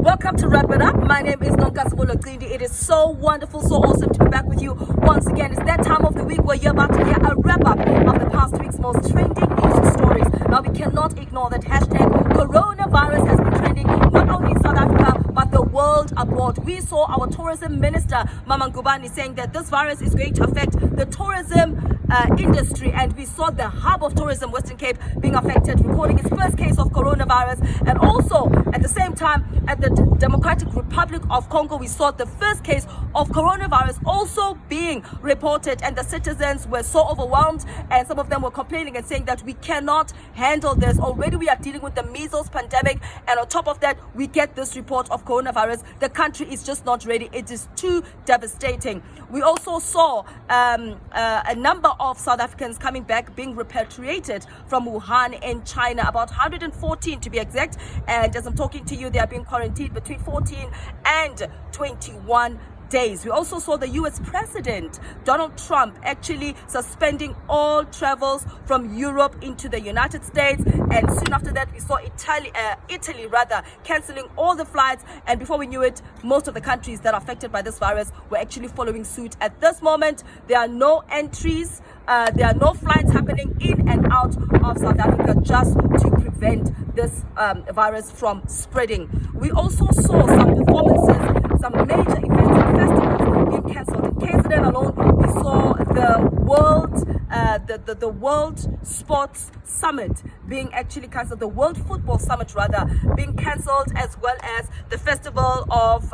Welcome to Wrap It Up. My name is Nonkasibulo Gindi. It is so wonderful, so awesome to be back with you once again. It's that time of the week where you're about to hear a wrap up of the past week's most trending news stories. Now, we cannot ignore that hashtag coronavirus has been trending not only in South Africa but the world abroad. We saw our tourism minister, Mama Ngubane, saying that this virus is going to affect the tourism industry, and we saw the hub of tourism, Western Cape, being affected, recording its first case of coronavirus. And also at the same time, at the Democratic Republic of Congo, we saw the first case of coronavirus also being reported, and the citizens were so overwhelmed, and some of them were complaining and saying that we cannot handle this. Already we are dealing with the measles pandemic, and on top of that we get this report of coronavirus. The country is just not ready. It is too devastating. We also saw a number of South Africans coming back, being repatriated from Wuhan in China, about 114 to be exact. And as I'm talking to you, they are being quarantined between 14 and 21 days. We also saw the US President Donald Trump actually suspending all travels from Europe into the United States, and soon after that we saw Italy cancelling all the flights, and before we knew it, most of the countries that are affected by this virus were actually following suit. At this moment, there are no entries, there are no flights happening in and out of South Africa, just to prevent this virus from spreading. We also saw some performances, some major events and festivals being cancelled. In KZN alone, we saw the World Sports Summit being actually cancelled, the World Football Summit rather being cancelled, as well as the Festival of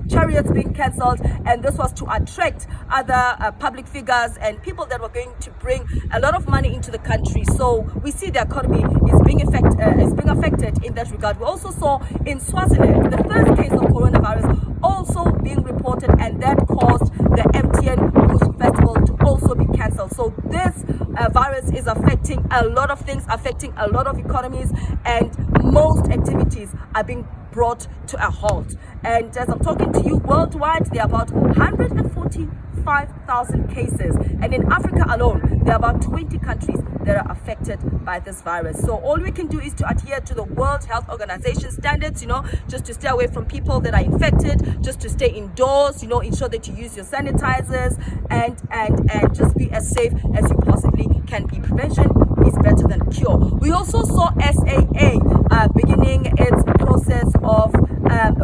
Chariots being cancelled. And this was to attract other public figures and people that were going to bring a lot of money into the country. So we see the economy is being affected in that regard. We also saw in Swaziland the first case of coronavirus also being reported, and that caused the MTN Music Festival to also be cancelled. So this virus is affecting a lot of things, affecting a lot of economies, and most activities are being brought to a halt. And as I'm talking to you, worldwide there are about 145,000 cases, and in Africa alone there are about 20 countries that are affected by this virus. So all we can do is to adhere to the World Health Organization standards, just to stay away from people that are infected, just to stay indoors, ensure that you use your sanitizers, and just be as safe as you possibly can be. Prevention is better than cure. We also saw SAA beginning its process of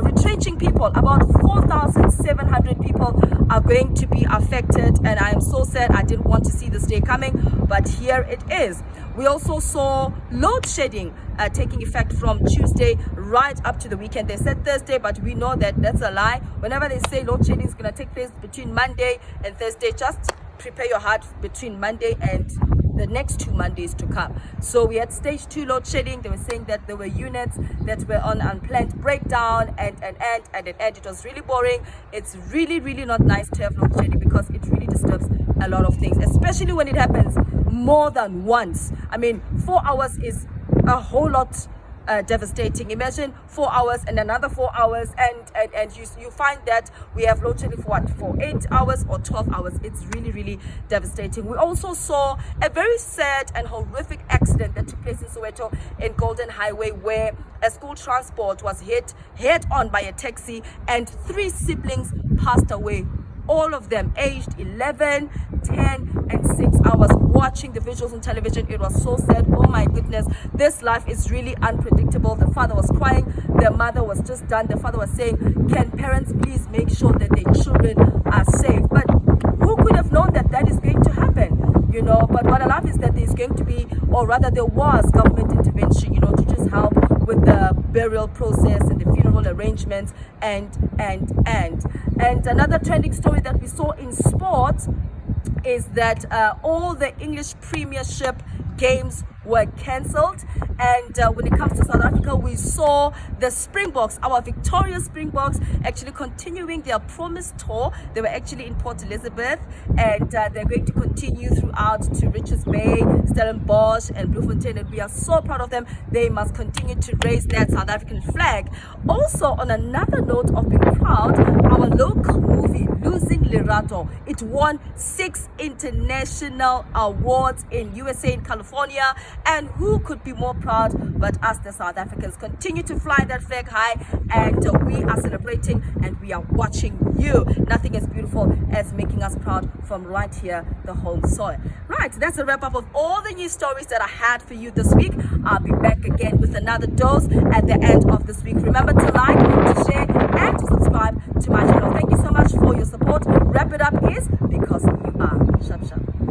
retrenching people. About 4,700 people are going to be affected, and I am so sad. I didn't want to see this day coming, but here it is. We also saw load shedding taking effect from Tuesday right up to the weekend. They said Thursday, but we know that that's a lie. Whenever they say load shedding is going to take place between Monday and Thursday, just prepare your heart between Monday and the next 2 Mondays to come. So we had stage 2 load shedding. They were saying that there were units that were on unplanned breakdown, and it was really boring. It's really not nice to have load shedding, because it really disturbs a lot of things, especially when it happens more than once. I mean, 4 hours is a whole lot devastating. Imagine 4 hours and another 4 hours, and you find that we have load shedding for 8 hours or 12 hours. It's really devastating. We also saw a very sad and horrific accident that took place in Soweto in Golden Highway, where a school transport was hit head on by a taxi, and 3 siblings passed away, all of them aged 11, 10 and 6. I was watching the visuals on television. It was so sad. Oh my goodness, this life is really unpredictable. The father was crying, the mother was just done. The father was saying, can parents please make sure that their children are safe? But who could have known that that is going to happen? But what I love is that there's going to be, or rather there was, government intervention, to just help with the burial process and the funeral arrangements, and another trending story that we saw in sports is that all the English Premiership games were cancelled. And when it comes to South Africa, we saw the Springboks, our victorious Springboks, actually continuing their promised tour. They were actually in Port Elizabeth, and they're going to continue throughout to Richards Bay, Stellenbosch and Bloemfontein, and we are so proud of them. They must continue to raise that South African flag. Also, on another note of being proud, our local movie Losing Lerato, it won 6 international awards in USA and California, and who could be more proud but us, the South Africans? Continue to fly that flag high, and we celebrating and we are watching you. Nothing as beautiful as making us proud from right here, the home soil. Right, that's a wrap up of all the news stories that I had for you this week. I'll be back again with another dose at the end of this week. Remember to like, to share, and to